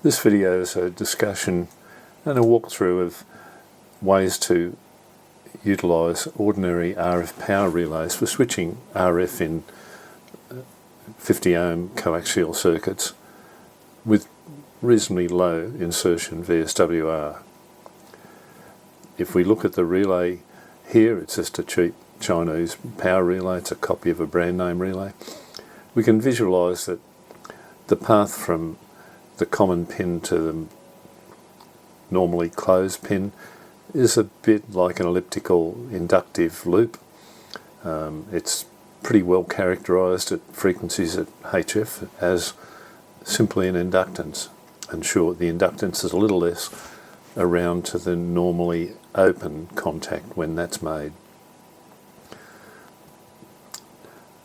This video is a discussion and a walkthrough of ways to utilise ordinary RF power relays for switching RF in 50 ohm coaxial circuits with reasonably low insertion VSWR. If we look at the relay here, it's just a cheap Chinese power relay, it's a copy of a brand name relay. We can visualise that the path from the common pin to the normally closed pin is a bit like an elliptical inductive loop. It's pretty well characterised at frequencies at HF as simply an inductance. And sure, the inductance is a little less around to the normally open contact when that's made.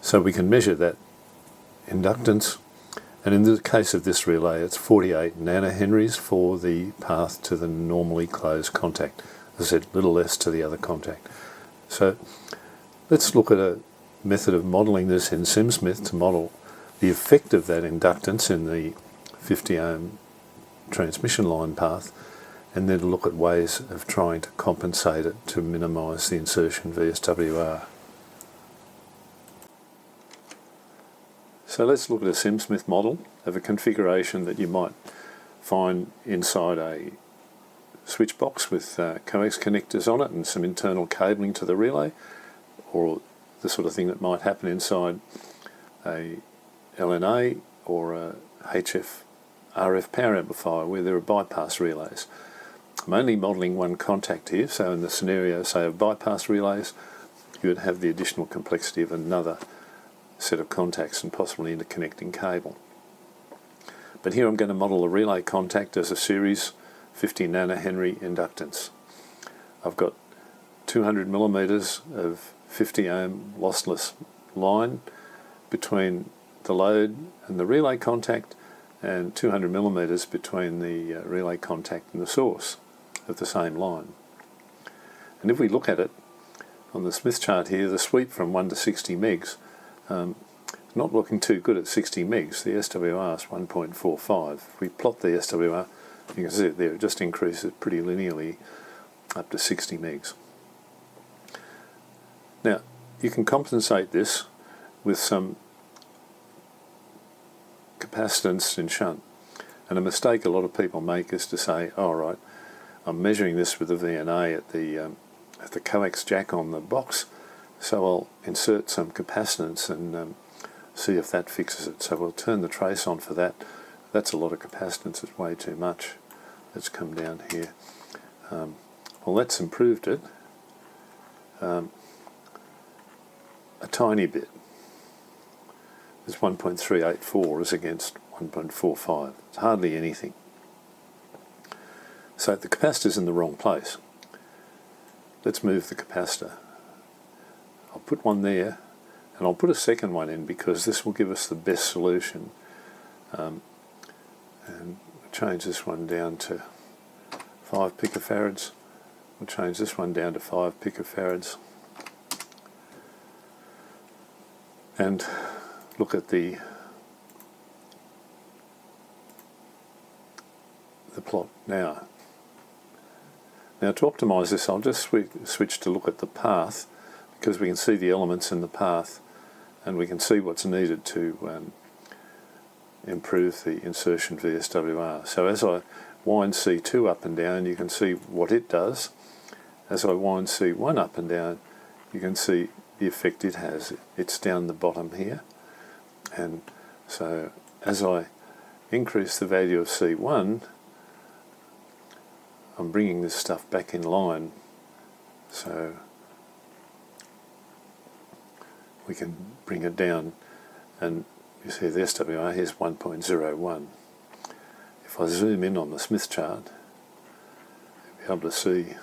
So we can measure that inductance, and in the case of this relay it's 48 nanohenries for the path to the normally closed contact. As I said, a little less to the other contact. So let's look at a method of modelling this in SimSmith to model the effect of that inductance in the 50 ohm transmission line path, and then look at ways of trying to compensate it to minimise the insertion VSWR. So let's look at a SimSmith model of a configuration that you might find inside a switch box with coax connectors on it and some internal cabling to the relay, or the sort of thing that might happen inside a LNA or a HF RF power amplifier where there are bypass relays. I'm only modelling one contact here, so in the scenario, say, of bypass relays, you would have the additional complexity of another set of contacts and possibly interconnecting cable. But here I'm going to model a relay contact as a series 50 nanohenry inductance. I've got 200 millimetres of 50 ohm lossless line between the load and the relay contact, and 200 millimetres between the relay contact and the source of the same line. And if we look at it on the Smith chart here, the sweep from 1 to 60 megs, not looking too good at 60 megs. The SWR is 1.45. If we plot the SWR, you can see it there, it just increases pretty linearly up to 60 megs. Now, you can compensate this with some capacitance in shunt. And a mistake a lot of people make is to say, oh, right, I'm measuring this with the VNA at the coax jack on the box, so I'll insert some capacitance and see if that fixes it. So we'll turn the trace on for that. That's a lot of capacitance, it's way too much. Let's come down here. Well, that's improved it a tiny bit. It's 1.384 as against 1.45. It's hardly anything. So the capacitor's in the wrong place. Let's move the capacitor. I'll put one there, and I'll put a second one in because this will give us the best solution. And change this one down to 5 picofarads. We'll change this one down to 5 picofarads. And look at the plot now. Now, to optimise this, I'll just switch to look at the path, because we can see the elements in the path and we can see what's needed to improve the insertion VSWR. So as I wind C2 up and down, you can see what it does. As I wind C1 up and down, you can see the effect it has. It's down the bottom here. And so as I increase the value of C1, I'm bringing this stuff back in line. So we can bring it down, and you see the SWR here is 1.01. If I zoom in on the Smith chart, you'll be able to see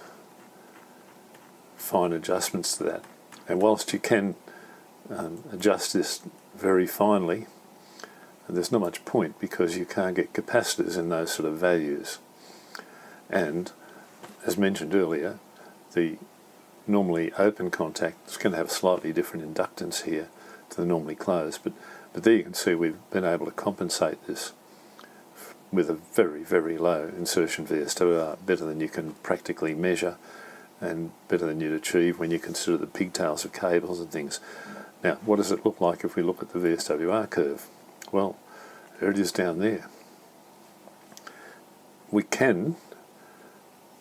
fine adjustments to that. And whilst you can adjust this very finely, there's not much point because you can't get capacitors in those sort of values. And as mentioned earlier, the normally open contact is going to have a slightly different inductance here to the normally closed, but there you can see we've been able to compensate this with a very, very low insertion VSWR, better than you can practically measure and better than you'd achieve when you consider the pigtails of cables and things. Now, what does it look like if we look at the VSWR curve? Well, there it is down there. We can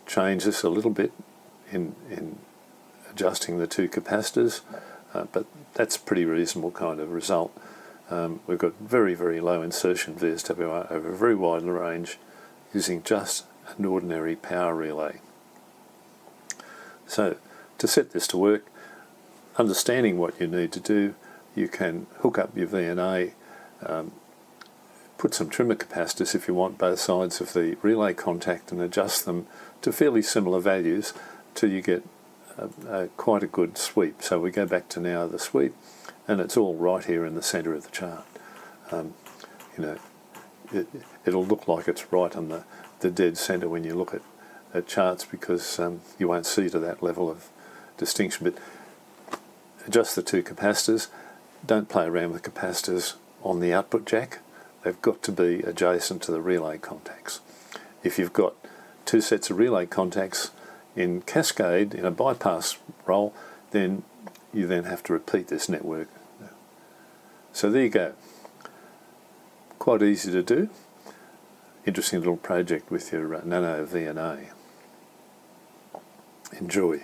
change this a little bit in adjusting the two capacitors, but that's a pretty reasonable kind of result. We've got very, very low insertion VSWR over a very wide range using just an ordinary power relay. So to set this to work, understanding what you need to do, you can hook up your VNA, put some trimmer capacitors if you want both sides of the relay contact and adjust them to fairly similar values till you get quite a good sweep. So we go back to now the sweep, and it's all right here in the centre of the chart. It'll look like it's right on the dead centre when you look at charts, because you won't see to that level of distinction. But adjust the two capacitors. Don't play around with capacitors on the output jack. They've got to be adjacent to the relay contacts. If you've got two sets of relay contacts in cascade in a bypass roll, then you then have to repeat this network. So there you go. Quite easy to do. Interesting little project with your Nano VNA. Enjoy.